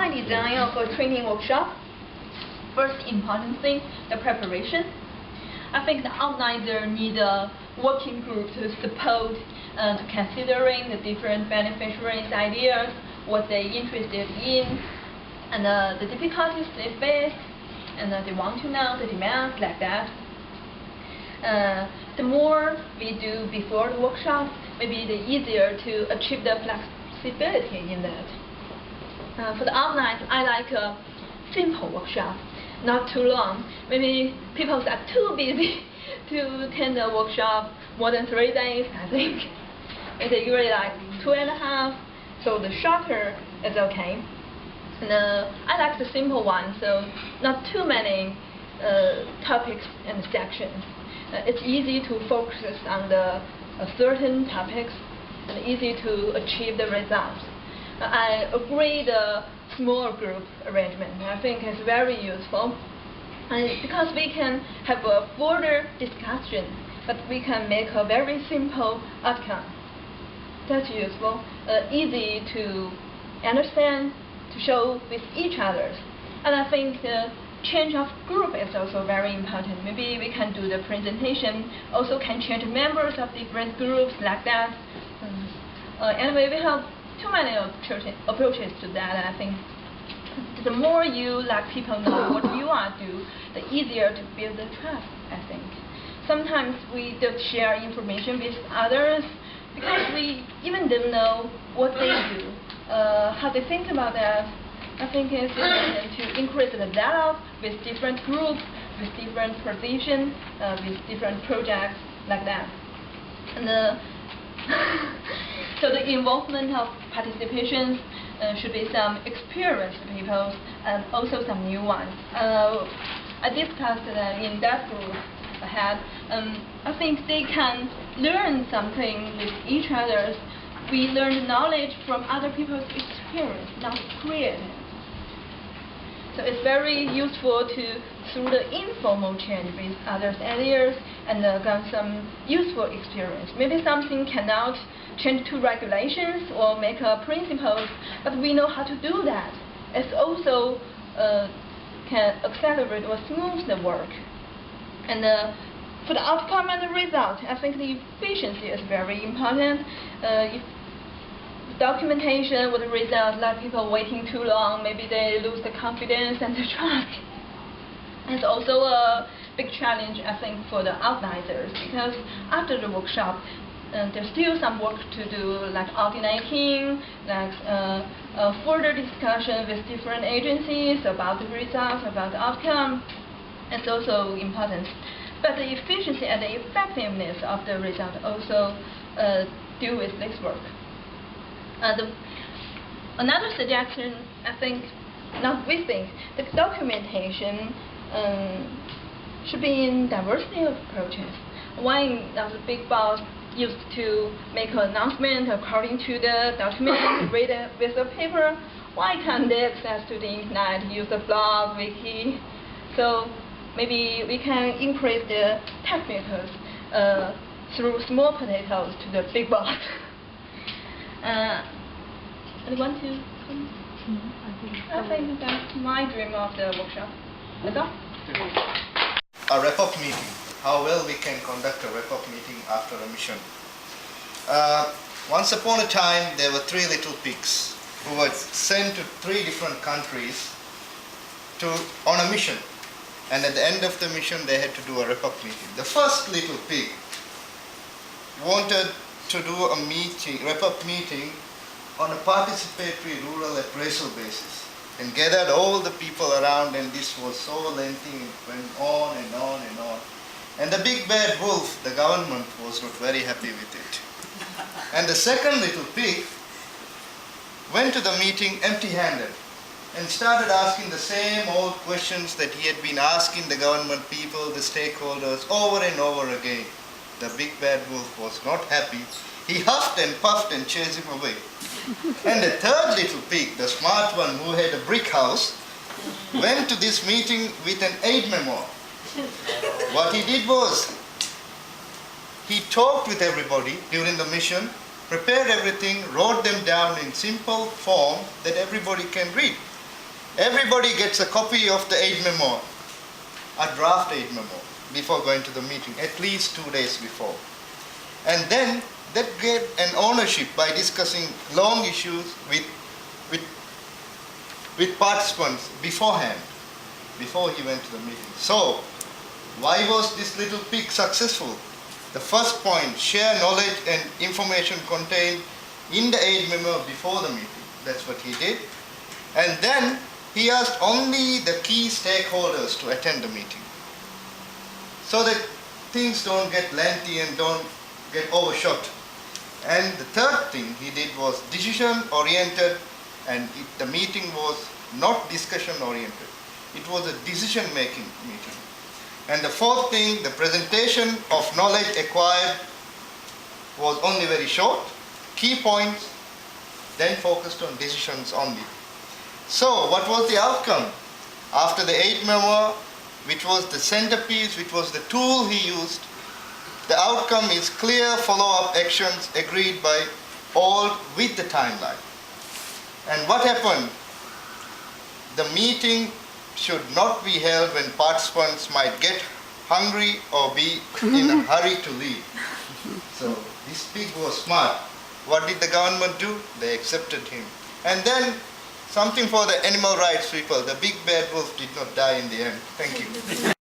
I design of a training workshop, first important thing, the preparation. I think the organizer need a working group to support to considering the different beneficiaries' ideas, what they're interested in, and the difficulties they face, and they want to know the demands like that. The more we do before the workshop, maybe the easier to achieve the flexibility in that. For the organizer, I like a simple workshop, not too long. Maybe people are too busy to attend the workshop more than 3 days, I think. It's usually like 2.5, so the shorter is okay. And I like the simple one, so not too many topics and sections. It's easy to focus on the certain topics and easy to achieve the results. I agree the small group arrangement. I think it's very useful. And because we can have a further discussion, but we can make a very simple outcome. That's useful, easy to understand, to show with each other. And I think the change of group is also very important. Maybe we can do the presentation, also can change members of different groups like that. Anyway, we have too many approaches to that, and I think the more you let people know what you are doing, the easier to build the trust, I think. Sometimes we don't share information with others because we even don't know what they do, how they think about that. I think it's important to increase the dialogue with different groups, with different positions, with different projects like that. And so the involvement of participations should be some experienced people and also some new ones. I discussed in that group ahead. I think they can learn something with each other. We learn knowledge from other people's experience, not create it. So it's very useful to, through the informal change with others' ideas and get some useful experience. Maybe something cannot change to regulations or make principles, but we know how to do that. It also can accelerate or smooth the work. And for the outcome and the result, I think the efficiency is very important. If documentation would result like people waiting too long, maybe they lose the confidence and the trust. It's also a big challenge, I think, for the organizers, because after the workshop, there's still some work to do, like coordinating, like further discussion with different agencies about the results, about the outcome. It's also important. But the efficiency and the effectiveness of the result also deal with this work. Another suggestion, I think, we think the documentation should be in diversity of approaches. One of the big boss used to make an announcement according to the document, read it with a paper. Why can't they access to the internet, use the blog, wiki? So maybe we can increase the technicals through small potatoes to the big boss. Anyone to comment? I think that's my dream of the workshop. That's all. A wrap-up meeting. How well we can conduct a wrap-up meeting after a mission. Once upon a time, there were 3 little pigs who were sent to 3 different countries on a mission. And at the end of the mission, they had to do a wrap-up meeting. The first little pig wanted to do a wrap-up meeting on a participatory rural appraisal basis, and gathered all the people around, and this was so lengthy, it went on and on and on. And the big bad wolf, the government, was not very happy with it. And the second little pig went to the meeting empty-handed and started asking the same old questions that he had been asking the government people, the stakeholders, over and over again. The big bad wolf was not happy. He huffed and puffed and chased him away. And the third little pig, the smart one who had a brick house, went to this meeting with an aid memo. What he did was, he talked with everybody during the mission, prepared everything, wrote them down in simple form that everybody can read. everybody gets a copy of the aid memo, a draft aid memo, before going to the meeting, at least 2 days before. And then that gave an ownership by discussing long issues with participants beforehand, before he went to the meeting. So, why was this little pig successful? The first point, share knowledge and information contained in the aid memo before the meeting. That's what he did. And then he asked only the key stakeholders to attend the meeting, so that things don't get lengthy and don't get overshot. And the third thing he did was decision-oriented, and the meeting was not discussion-oriented. It was a decision-making meeting. And the fourth thing, the presentation of knowledge acquired was only very short, key points, then focused on decisions only. So what was the outcome? After the aid memo, which was the centerpiece, which was the tool he used, the outcome is clear follow-up actions agreed by all with the timeline. And what happened? The meeting should not be held when participants might get hungry or be in a hurry to leave. So this pig was smart. What did the government do? They accepted him. And then something for the animal rights people. The big bad wolf did not die in the end. Thank you.